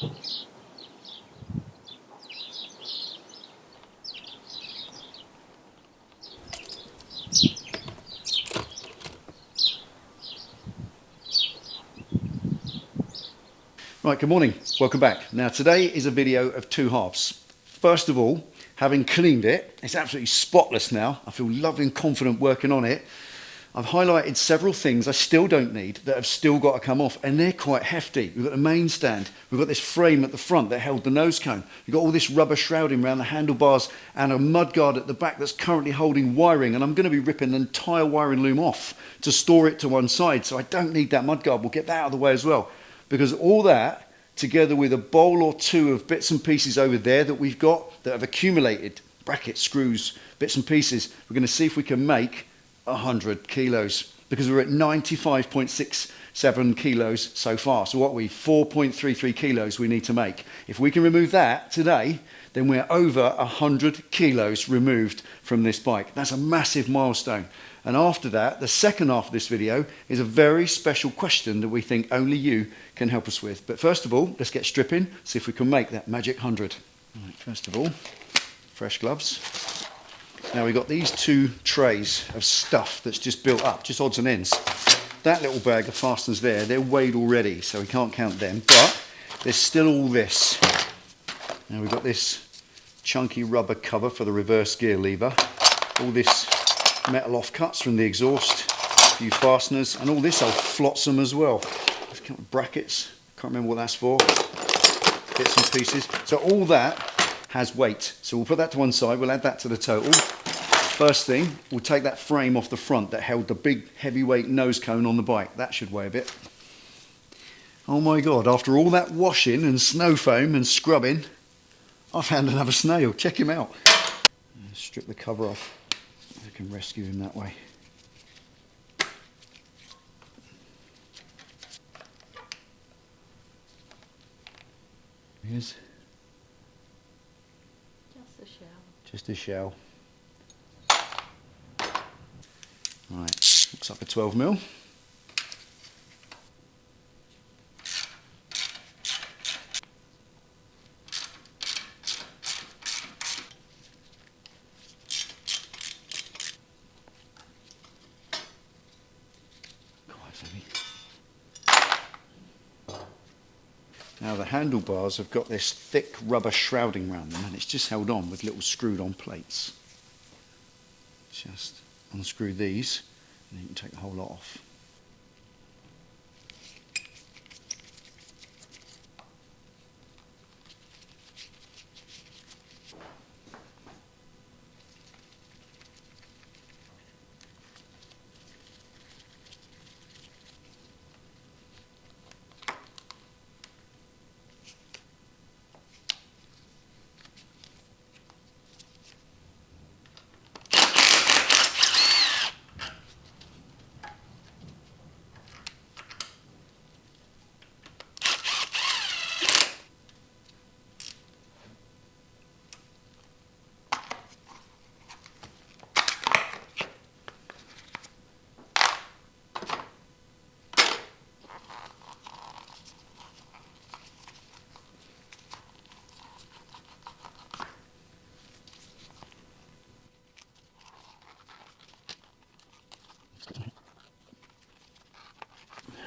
Right, good morning, welcome back. Now today is a video of two halves. First of all, having cleaned it, it's absolutely spotless now. I feel lovely and confident working on it. I've highlighted several things I still don't need that have still got to come off, and they're quite hefty. We've got the main stand, we've got this frame at the front that held the nose cone, we've got all this rubber shrouding around the handlebars and a mudguard at the back that's currently holding wiring, and I'm going to be ripping the entire wiring loom off to store it to one side, so I don't need that mudguard. We'll get that out of the way as well, because all that, together with a bowl or two of bits and pieces over there that we've got that have accumulated, brackets, screws, bits and pieces, we're going to see if we can make 100 kilos, because we're at 95.67 kilos so far. So what 4.33 kilos we need to make. If we can remove that today, then we're over 100 kilos removed from this bike. That's a massive milestone. And after that, the second half of this video is a very special question that we think only you can help us with. But first of all, let's get stripping, see if we can make that magic 100. Right, first of all, fresh gloves. Now we've got these two trays of stuff that's just built up, just odds and ends. That little bag of fasteners there, they're weighed already, so we can't count them, but there's still all this. Now we've got this chunky rubber cover for the reverse gear lever, all this metal offcuts from the exhaust, a few fasteners, and all this old flotsam as well. There's a couple of brackets, can't remember what that's for, bits and pieces. So all that has weight, so we'll put that to one side, we'll add that to the total. First thing, we'll take that frame off the front that held the big heavyweight nose cone on the bike. That should weigh a bit. Oh my God, after all that washing and snow foam and scrubbing, I found another snail. Check him out. Strip the cover off. I can rescue him that way. Here's just a shell. Just a shell. Right, looks like a 12mm. Now the handlebars have got this thick rubber shrouding around them, and it's just held on with little screwed on plates. Just unscrew these and you can take the whole lot off.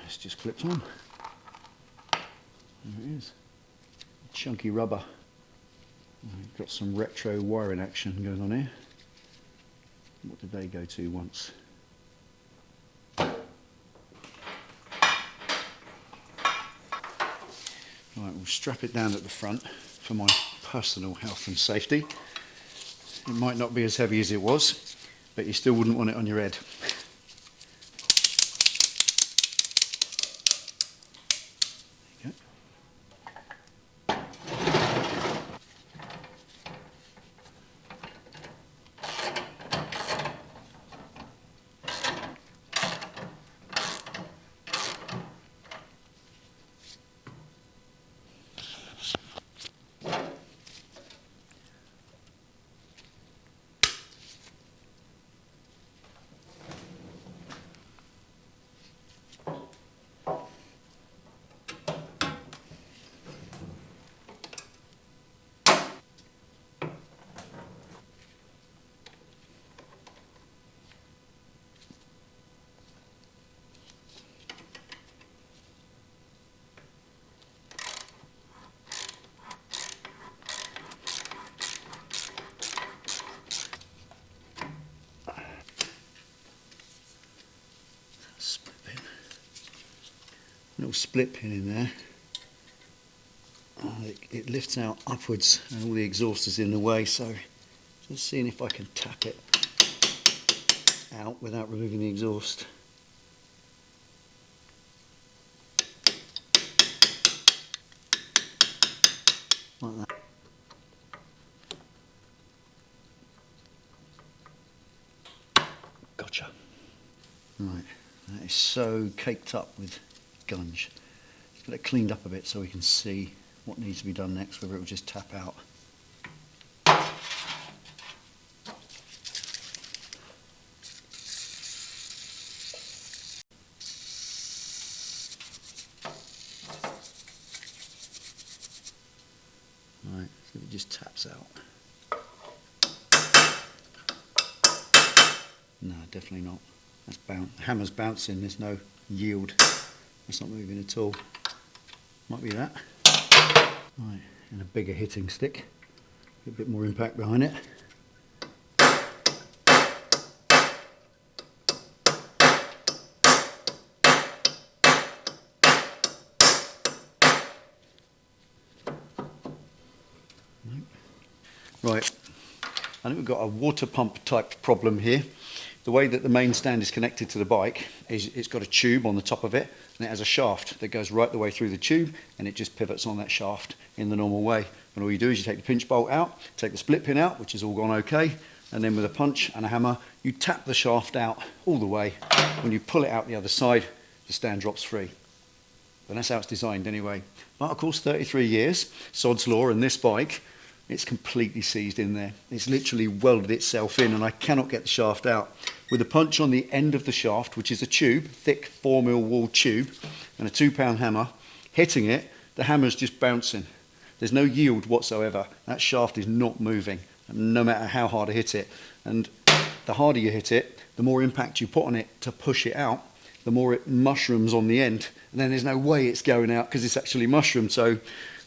It's just clipped on. There it is. Chunky rubber. Got some retro wiring action going on here. What did they go to once? Right, we'll strap it down at the front for my personal health and safety. It might not be as heavy as it was, but you still wouldn't want it on your head. little split pin in there. It lifts out upwards and all the exhaust is in the way, so just seeing if I can tap it out without removing the exhaust. Like that. Gotcha. Right, that is so caked up with gunge. Let's get it cleaned up a bit so we can see what needs to be done next, whether it will just tap out. Right, so it just taps out. No, definitely not. That's the hammer's bouncing, there's no yield. It's not moving at all. Might be that. Right, and a bigger hitting stick. A bit more impact behind it. Right, I think we've got a water pump type problem here. The way that the main stand is connected to the bike is it's got a tube on the top of it, and it has a shaft that goes right the way through the tube, and it just pivots on that shaft in the normal way. And all you do is you take the pinch bolt out, take the split pin out, which has all gone okay, and then with a punch and a hammer you tap the shaft out all the way. When you pull it out the other side, the stand drops free. And that's how it's designed anyway. But of course 33 years, sod's law, and this bike, it's completely seized in there. It's literally welded itself in, and I cannot get the shaft out. With a punch on the end of the shaft, which is a tube, thick 4mm wall tube, and a 2-pound hammer, hitting it, the hammer's just bouncing. There's no yield whatsoever. That shaft is not moving, no matter how hard I hit it. And the harder you hit it, the more impact you put on it to push it out, the more it mushrooms on the end. And then there's no way it's going out because it's actually mushroomed. So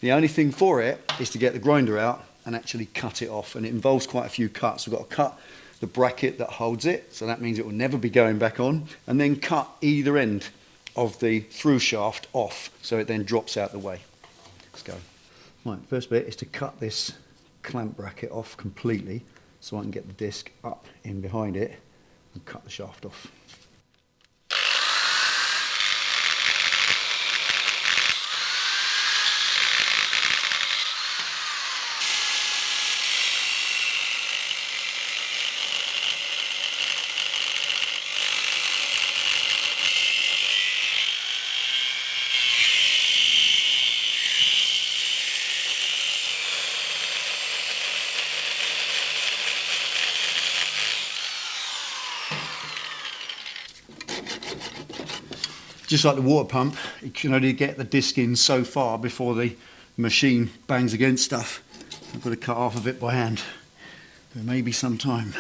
the only thing for it is to get the grinder out and actually cut it off, and it involves quite a few cuts. We've got to cut the bracket that holds it, so that means it will never be going back on, and then cut either end of the through shaft off so it then drops out the way. Let's go. Right, first bit is to cut this clamp bracket off completely so I can get the disc up in behind it and cut the shaft off. Just like the water pump, you can only get the disc in so far before the machine bangs against stuff. I've got to cut half of it by hand. There may be some time.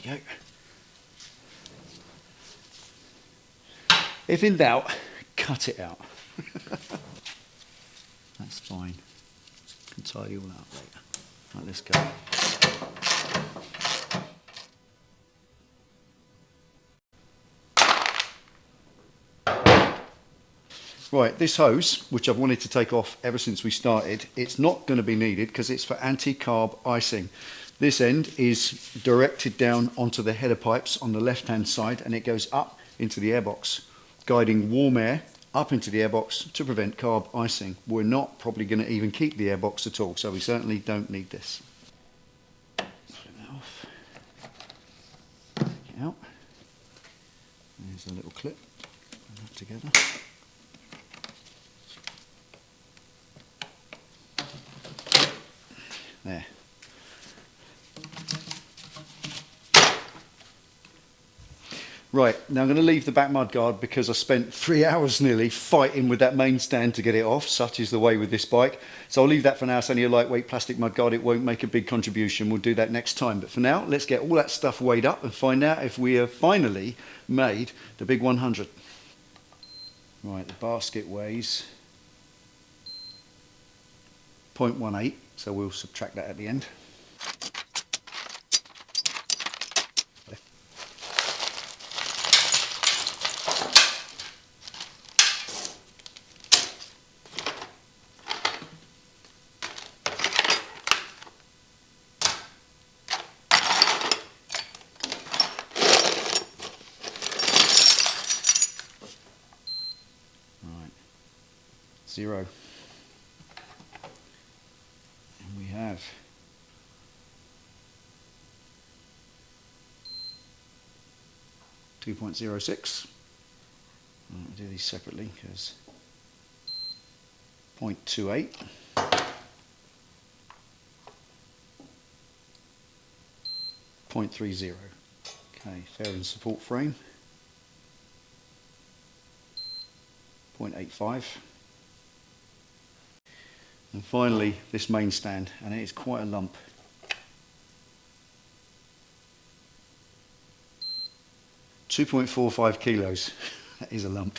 Go. If in doubt, cut it out. That's fine. Can tidy all out later. Right, let's go. Right, this hose, which I've wanted to take off ever since we started, it's not going to be needed because it's for anti-carb icing. This end is directed down onto the header pipes on the left-hand side, and it goes up into the airbox, guiding warm air up into the airbox to prevent carb icing. We're not probably going to even keep the airbox at all, so we certainly don't need this. Pull that off. Take it out. There's a little clip. Put that together. There. Right, now I'm going to leave the back mudguard because I spent 3 hours nearly fighting with that main stand to get it off. Such is the way with this bike. So I'll leave that for now. It's only a lightweight plastic mudguard. It won't make a big contribution. We'll do that next time. But for now, let's get all that stuff weighed up and find out if we have finally made the big 100. Right, the basket weighs 0.18, so we'll subtract that at the end. Right, 0. And we have 2.06. I'll do these separately because 0.28. 0.30. Okay, fairing support frame. 0.85. And finally, this main stand, and it is quite a lump. 2.45 kilos. That is a lump.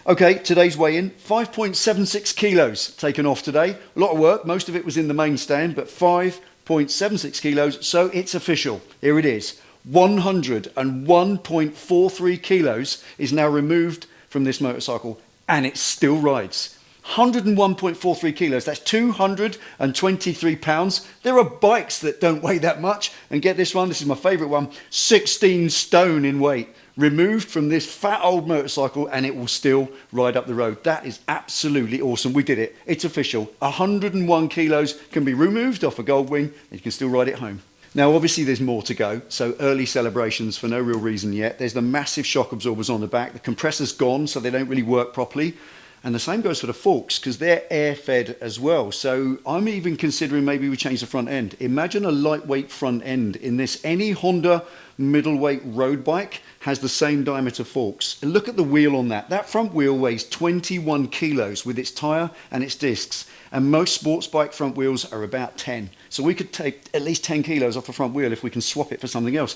Okay, today's weigh-in, 5.76 kilos taken off today. A lot of work, most of it was in the main stand, but 5.76 kilos, so it's official. Here it is. 101.43 kilos is now removed from this motorcycle, and it still rides. 101.43 kilos, that's 223 pounds. There are bikes that don't weigh that much, and get this one, this is my favourite one, 16 stone in weight. Removed from this fat old motorcycle, and it will still ride up the road. That is absolutely awesome. We did it. It's official. 101 kilos can be removed off a Goldwing, and you can still ride it home. Now, obviously, there's more to go, so early celebrations for no real reason yet. There's the massive shock absorbers on the back. The compressor's gone, so they don't really work properly. And the same goes for the forks, because they're air-fed as well. So I'm even considering maybe we change the front end. Imagine a lightweight front end in this. Any Honda middleweight road bike has the same diameter forks. And look at the wheel on that. That front wheel weighs 21 kilos with its tyre and its discs. And most sports bike front wheels are about 10. So we could take at least 10 kilos off the front wheel if we can swap it for something else.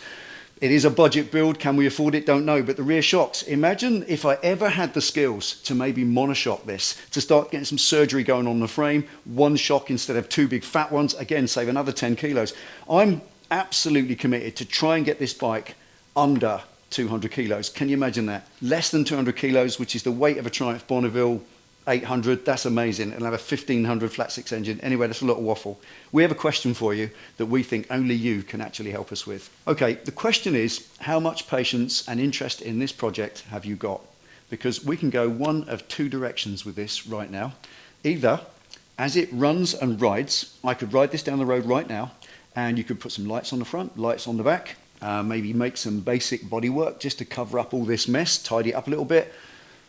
It is a budget build. Can we afford it? Don't know. But the rear shocks, imagine if I ever had the skills to maybe monoshock this, to start getting some surgery going on the frame, one shock instead of two big fat ones, again, save another 10 kilos. I'm absolutely committed to try and get this bike under 200 kilos. Can you imagine that? Less than 200 kilos, which is the weight of a Triumph Bonneville 800, that's amazing. And have a 1500 flat six engine. Anyway, that's a lot of waffle. We have a question for you that we think only you can actually help us with. Okay, the question is, how much patience and interest in this project have you got? Because we can go one of two directions with this right now. Either, as it runs and rides, I could ride this down the road right now, and you could put some lights on the front, lights on the back, maybe make some basic bodywork just to cover up all this mess, tidy it up a little bit,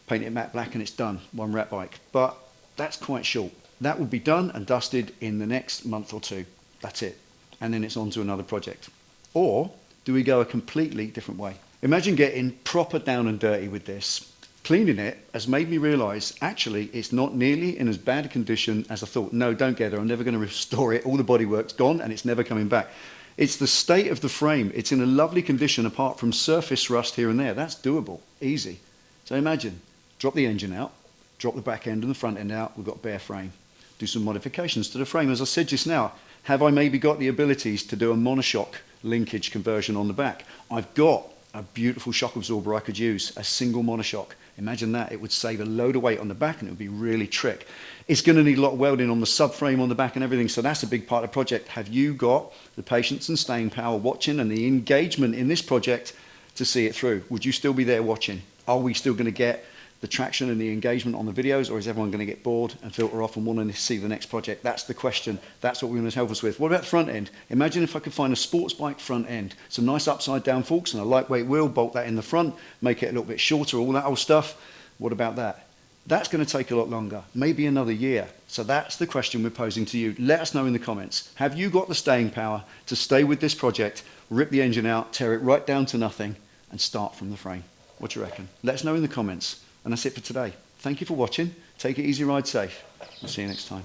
paint it matte black, and it's done. One rat bike. But that's quite short. That will be done and dusted in the next month or two. That's it. And then it's on to another project. Or do we go a completely different way? Imagine getting proper down and dirty with this. Cleaning it has made me realise, actually, it's not nearly in as bad a condition as I thought. No, don't get there. I'm never going to restore it. All the bodywork's gone and it's never coming back. It's the state of the frame. It's in a lovely condition apart from surface rust here and there. That's doable. Easy. So imagine. Drop the engine out, drop the back end and the front end out, we've got bare frame. Do some modifications to the frame. As I said just now, have I maybe got the abilities to do a monoshock linkage conversion on the back? I've got a beautiful shock absorber I could use, a single monoshock. Imagine that, it would save a load of weight on the back and it would be really trick. It's going to need a lot of welding on the subframe on the back and everything, so that's a big part of the project. Have you got the patience and staying power watching and the engagement in this project to see it through? Would you still be there watching? Are we still going to get the traction and the engagement on the videos, or is everyone going to get bored and filter off and want to see the next project? That's the question. That's what we want to help us with. What about the front end? Imagine if I could find a sports bike front end, some nice upside down forks and a lightweight wheel, bolt that in the front, make it a little bit shorter, all that old stuff. What about that? That's going to take a lot longer, maybe another year. So that's the question we're posing to you. Let us know in the comments. Have you got the staying power to stay with this project, rip the engine out, tear it right down to nothing, and start from the frame. What do you reckon? Let us know in the comments. And that's it for today. Thank you for watching. Take it easy, ride safe. We'll see you next time.